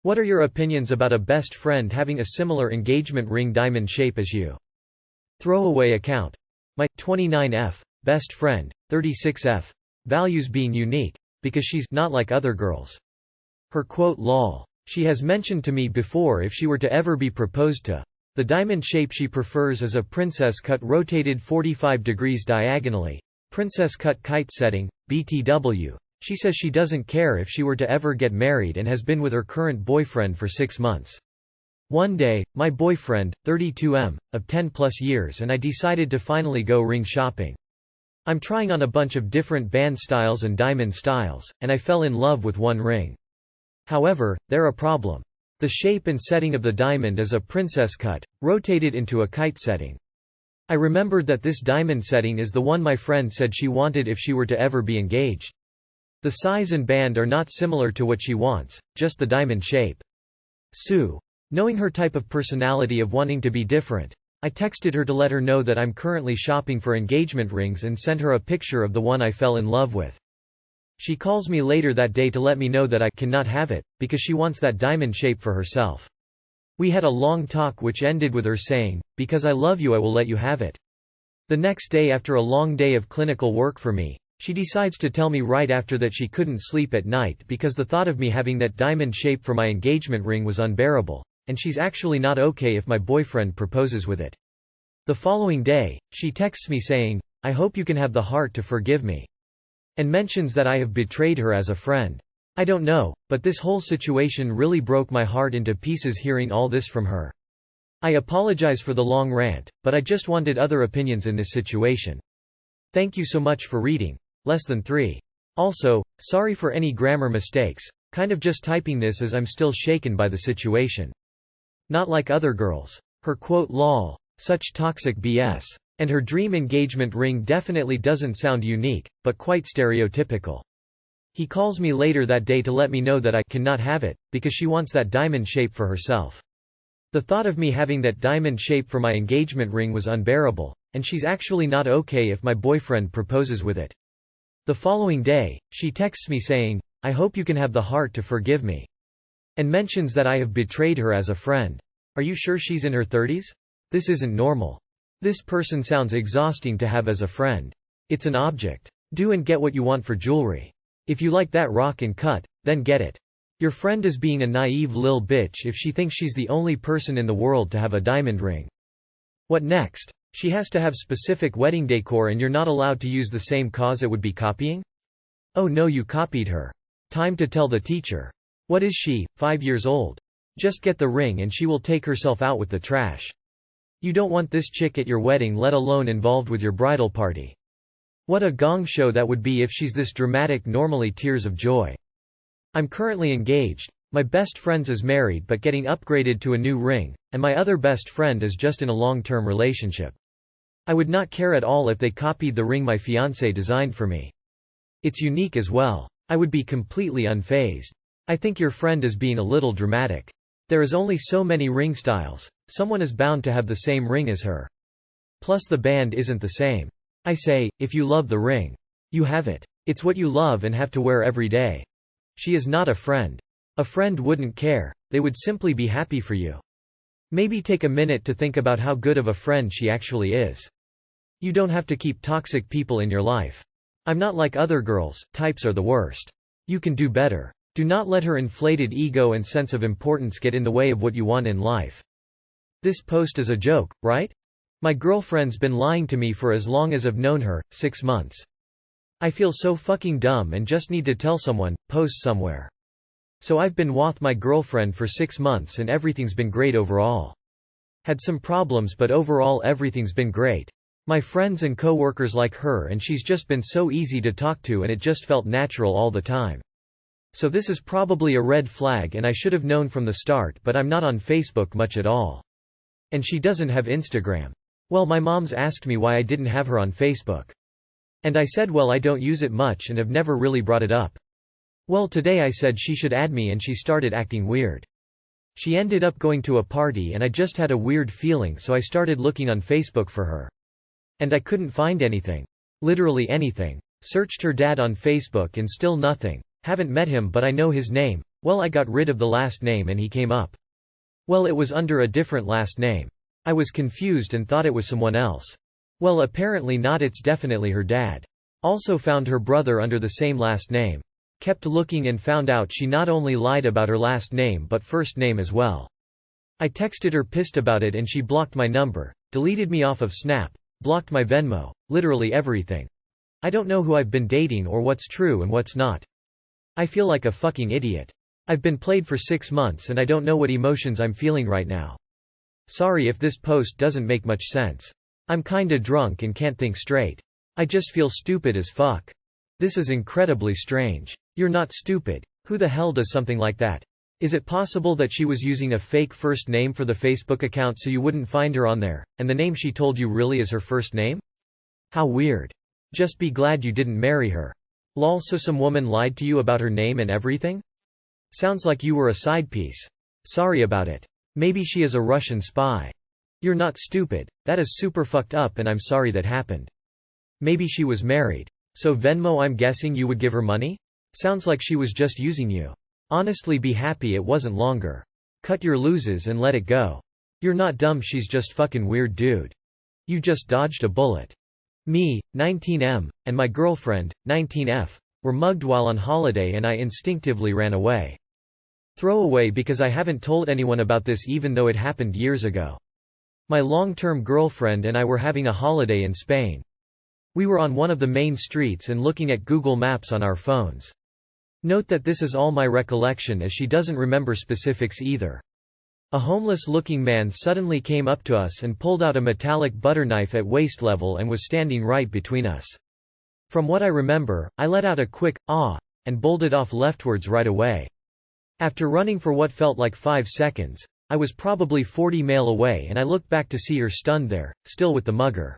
What are your opinions about a best friend having a similar engagement ring diamond shape as you? Throwaway account. My 29F best friend, 36F values being unique because she's not like other girls. Her quote lol. She has mentioned to me before if she were to ever be proposed to. The diamond shape she prefers is a princess cut rotated 45 degrees diagonally. Princess cut kite setting, BTW. She says she doesn't care if she were to ever get married and has been with her current boyfriend for 6 months. One day, my boyfriend, 32M, of 10 plus years, and I decided to finally go ring shopping. I'm trying on a bunch of different band styles and diamond styles, and I fell in love with one ring. However, there's a problem. The shape and setting of the diamond is a princess cut, rotated into a kite setting. I remembered that this diamond setting is the one my friend said she wanted if she were to ever be engaged. The size and band are not similar to what she wants, just the diamond shape. Sue. Knowing her type of personality of wanting to be different, I texted her to let her know that I'm currently shopping for engagement rings and sent her a picture of the one I fell in love with. She calls me later that day to let me know that I cannot have it, because she wants that diamond shape for herself. We had a long talk which ended with her saying, "Because I love you I will let you have it." The next day, after a long day of clinical work for me, she decides to tell me right after that she couldn't sleep at night because the thought of me having that diamond shape for my engagement ring was unbearable, and she's actually not okay if my boyfriend proposes with it. The following day, she texts me saying, "I hope you can have the heart to forgive me," and mentions that I have betrayed her as a friend. I don't know, but this whole situation really broke my heart into pieces hearing all this from her. I apologize for the long rant, but I just wanted other opinions in this situation. Thank you so much for reading. Less than 3. Also, sorry for any grammar mistakes, kind of just typing this as I'm still shaken by the situation. Not like other girls. Her quote lol. Such toxic BS. And her dream engagement ring definitely doesn't sound unique, but quite stereotypical. He calls me later that day to let me know that I cannot have it, because she wants that diamond shape for herself. The thought of me having that diamond shape for my engagement ring was unbearable, and she's actually not okay if my boyfriend proposes with it. The following day, she texts me saying, "I hope you can have the heart to forgive me," and mentions that I have betrayed her as a friend. Are you sure she's in her 30s? This isn't normal. This person sounds exhausting to have as a friend. It's an object. Do and get what you want for jewelry. If you like that rock and cut, then get it. Your friend is being a naive lil bitch if she thinks she's the only person in the world to have a diamond ring. What next? She has to have specific wedding decor and you're not allowed to use the same cause it would be copying? Oh no, you copied her. Time to tell the teacher. What is she, 5 years old? Just get the ring and she will take herself out with the trash. You don't want this chick at your wedding, let alone involved with your bridal party. What a gong show that would be if she's this dramatic. Normally tears of joy. I'm currently engaged. My best friend is married but getting upgraded to a new ring, and my other best friend is just in a long-term relationship. I would not care at all if they copied the ring my fiancé designed for me. It's unique as well. I would be completely unfazed. I think your friend is being a little dramatic. There is only so many ring styles. Someone is bound to have the same ring as her. Plus the band isn't the same. I say, if you love the ring, you have it. It's what you love and have to wear every day. She is not a friend. A friend wouldn't care, they would simply be happy for you. Maybe take a minute to think about how good of a friend she actually is. You don't have to keep toxic people in your life. I'm not like other girls, types are the worst. You can do better. Do not let her inflated ego and sense of importance get in the way of what you want in life. This post is a joke, right? My girlfriend's been lying to me for as long as I've known her, 6 months. I feel so fucking dumb and just need to tell someone, post somewhere. So I've been with my girlfriend for 6 months and everything's been great overall. Had some problems but overall everything's been great. My friends and co-workers like her and she's just been so easy to talk to and it just felt natural all the time. So this is probably a red flag and I should have known from the start, but I'm not on Facebook much at all. And she doesn't have Instagram. Well, my mom's asked me why I didn't have her on Facebook. And I said well I don't use it much and have never really brought it up. Well today I said she should add me and she started acting weird. She ended up going to a party and I just had a weird feeling so I started looking on Facebook for her. And I couldn't find anything. Literally anything. Searched her dad on Facebook and still nothing. Haven't met him but I know his name. Well, I got rid of the last name and he came up. Well, it was under a different last name. I was confused and thought it was someone else. Well, apparently not, it's definitely her dad. Also found her brother under the same last name. Kept looking and found out she not only lied about her last name but first name as well. I texted her pissed about it and she blocked my number, deleted me off of Snap, blocked my Venmo, literally everything. I don't know who I've been dating or what's true and what's not. I feel like a fucking idiot. I've been played for 6 months and I don't know what emotions I'm feeling right now. Sorry if this post doesn't make much sense. I'm kinda drunk and can't think straight. I just feel stupid as fuck. This is incredibly strange. You're not stupid. Who the hell does something like that? Is it possible that she was using a fake first name for the Facebook account so you wouldn't find her on there, and the name she told you really is her first name? How weird. Just be glad you didn't marry her. Lol, so some woman lied to you about her name and everything? Sounds like you were a side piece. Sorry about it. Maybe she is a Russian spy. You're not stupid. That is super fucked up and I'm sorry that happened. Maybe she was married. So Venmo, I'm guessing you would give her money? Sounds like she was just using you. Honestly, be happy it wasn't longer. Cut your losses and let it go. You're not dumb, she's just fucking weird, dude. You just dodged a bullet. Me, 19M, and my girlfriend, 19F, were mugged while on holiday and I instinctively ran away. Throwaway because I haven't told anyone about this even though it happened years ago. My long-term girlfriend and I were having a holiday in Spain. We were on one of the main streets and looking at Google Maps on our phones. Note that this is all my recollection as she doesn't remember specifics either. A homeless-looking man suddenly came up to us and pulled out a metallic butter knife at waist level and was standing right between us. From what I remember, I let out a quick, "ah," and bolted off leftwards right away. After running for what felt like 5 seconds, I was probably 40 mph away and I looked back to see her stunned there, still with the mugger.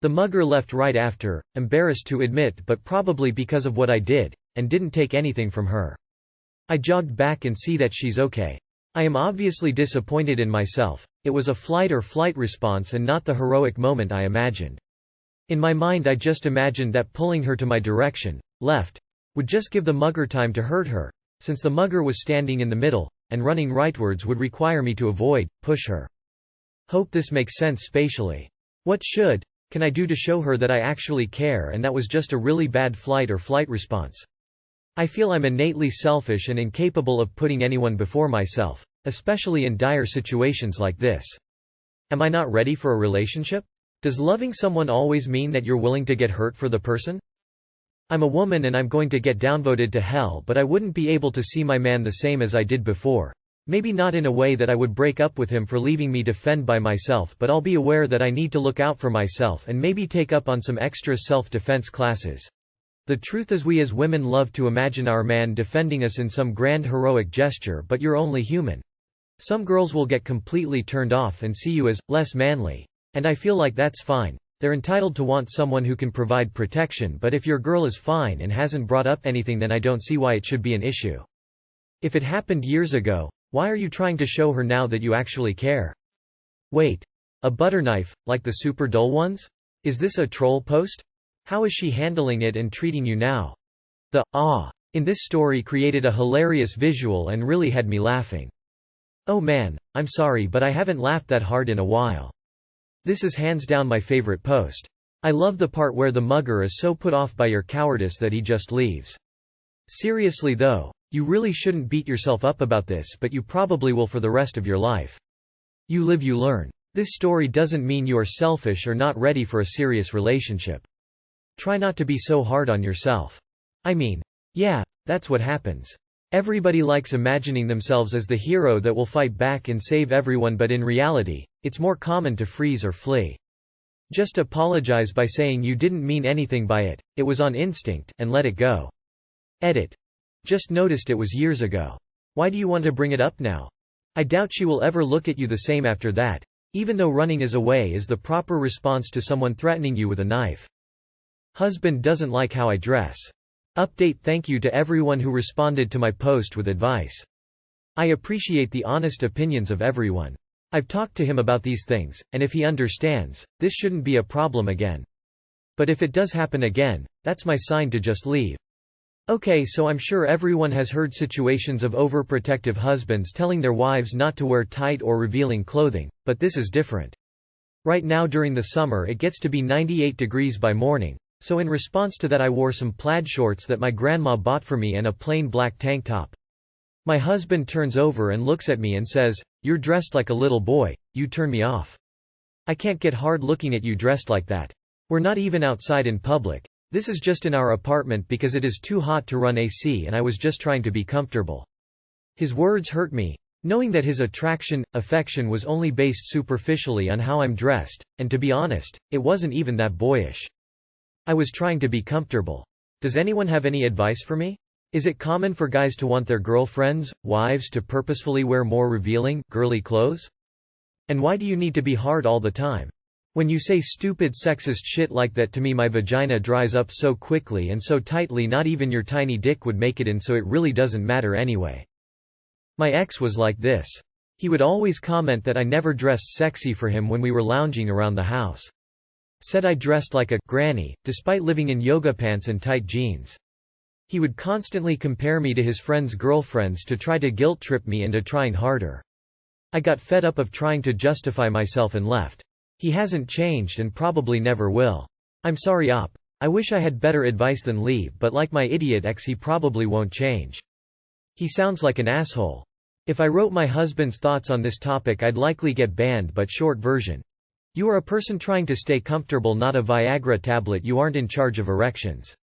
The mugger left right after, embarrassed to admit but probably because of what I did, and didn't take anything from her. I jogged back and see that she's okay. I am obviously disappointed in myself. It was a flight or flight response and not the heroic moment I imagined. In my mind I just imagined that pulling her to my direction, left, would just give the mugger time to hurt her, since the mugger was standing in the middle, and running rightwards would require me to avoid, push her. Hope this makes sense spatially. What can I do to show her that I actually care and that was just a really bad flight or flight response? I feel I'm innately selfish and incapable of putting anyone before myself, especially in dire situations like this. Am I not ready for a relationship? Does loving someone always mean that you're willing to get hurt for the person? I'm a woman and I'm going to get downvoted to hell, but I wouldn't be able to see my man the same as I did before. Maybe not in a way that I would break up with him for leaving me to fend by myself, but I'll be aware that I need to look out for myself and maybe take up on some extra self-defense classes. The truth is we as women love to imagine our man defending us in some grand heroic gesture, but you're only human. Some girls will get completely turned off and see you as less manly. And I feel like that's fine. They're entitled to want someone who can provide protection, but if your girl is fine and hasn't brought up anything, then I don't see why it should be an issue. If it happened years ago, why are you trying to show her now that you actually care? Wait. A butter knife, like the super dull ones? Is this a troll post? How is she handling it and treating you now? The "ah" in this story created a hilarious visual and really had me laughing. Oh man, I'm sorry but I haven't laughed that hard in a while. This is hands down my favorite post. I love the part where the mugger is so put off by your cowardice that he just leaves. Seriously though, you really shouldn't beat yourself up about this, but you probably will for the rest of your life. You live, you learn. This story doesn't mean you are selfish or not ready for a serious relationship. Try not to be so hard on yourself. I mean, yeah, that's what happens. Everybody likes imagining themselves as the hero that will fight back and save everyone, but in reality, it's more common to freeze or flee. Just apologize by saying you didn't mean anything by it, it was on instinct, and let it go. Edit. Just noticed it was years ago. Why do you want to bring it up now? I doubt she will ever look at you the same after that, even though running is away is the proper response to someone threatening you with a knife. Husband doesn't like how I dress. Update. Thank you to everyone who responded to my post with advice. I appreciate the honest opinions of everyone. I've talked to him about these things, and if he understands, this shouldn't be a problem again. But if it does happen again, that's my sign to just leave. Okay, so I'm sure everyone has heard situations of overprotective husbands telling their wives not to wear tight or revealing clothing, but this is different. Right now during the summer it gets to be 98 degrees by morning, so in response to that I wore some plaid shorts that my grandma bought for me and a plain black tank top. My husband turns over and looks at me and says, "You're dressed like a little boy, you turn me off. I can't get hard looking at you dressed like that. We're not even outside in public. This is just in our apartment because it is too hot to run AC and I was just trying to be comfortable." His words hurt me. Knowing that his affection was only based superficially on how I'm dressed, and to be honest, it wasn't even that boyish. I was trying to be comfortable. Does anyone have any advice for me? Is it common for guys to want their girlfriends, wives to purposefully wear more revealing, girly clothes? And why do you need to be hard all the time? When you say stupid sexist shit like that to me, my vagina dries up so quickly and so tightly not even your tiny dick would make it in, so it really doesn't matter anyway. My ex was like this. He would always comment that I never dressed sexy for him when we were lounging around the house. Said I dressed like a granny, despite living in yoga pants and tight jeans. He would constantly compare me to his friends' girlfriends to try to guilt trip me into trying harder. I got fed up of trying to justify myself and left. He hasn't changed and probably never will. I'm sorry op. I wish I had better advice than leave, but like my idiot ex he probably won't change. He sounds like an asshole. If I wrote my husband's thoughts on this topic I'd likely get banned, but short version. You are a person trying to stay comfortable, not a Viagra tablet. You aren't in charge of erections.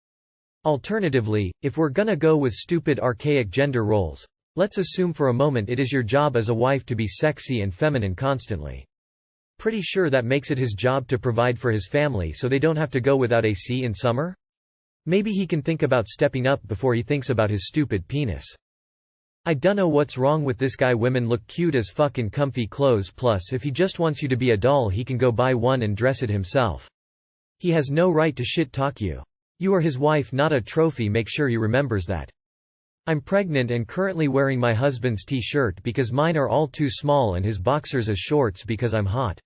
Alternatively, if we're gonna go with stupid archaic gender roles, let's assume for a moment it is your job as a wife to be sexy and feminine constantly. Pretty sure that makes it his job to provide for his family so they don't have to go without AC in summer? Maybe he can think about stepping up before he thinks about his stupid penis. I dunno what's wrong with this guy. Women look cute as fuck in comfy clothes, plus if he just wants you to be a doll he can go buy one and dress it himself. He has no right to shit talk you. You are his wife, not a trophy. Make sure he remembers that. I'm pregnant and currently wearing my husband's t-shirt because mine are all too small and his boxers as shorts because I'm hot.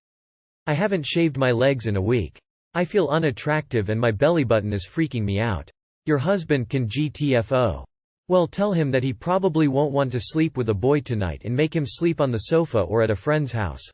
I haven't shaved my legs in a week. I feel unattractive and my belly button is freaking me out. Your husband can GTFO. Well, tell him that he probably won't want to sleep with a boy tonight and make him sleep on the sofa or at a friend's house.